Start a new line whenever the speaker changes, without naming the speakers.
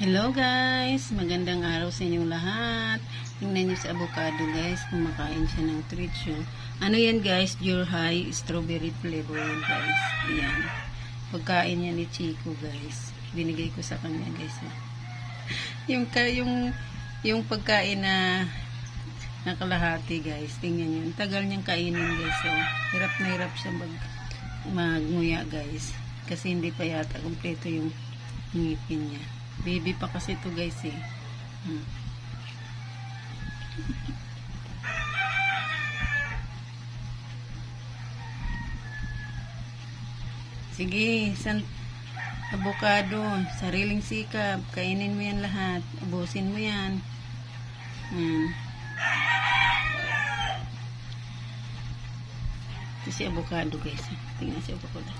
Hello guys! Magandang araw sa inyong lahat. Tingnan nyo sa avocado guys, kumakain siya ng treats yun. Ano yan guys? Pure high strawberry flavor yan guys. Ayan. Pagkain niya ni Chico guys. Binigay ko sa kanya guys. yung pagkain na nakalahati guys. Tingnan nyo. Tagal niyang kainin guys. So, hirap na hirap siya magnguya guys. Kasi hindi pa yata kompleto yung ngipin niya. Baby pa kasi ito guys eh. Sige, avocado, sariling sikap, kainin mo yan lahat, ubusin mo yan. Ito si avocado guys. Tingnan si avocado.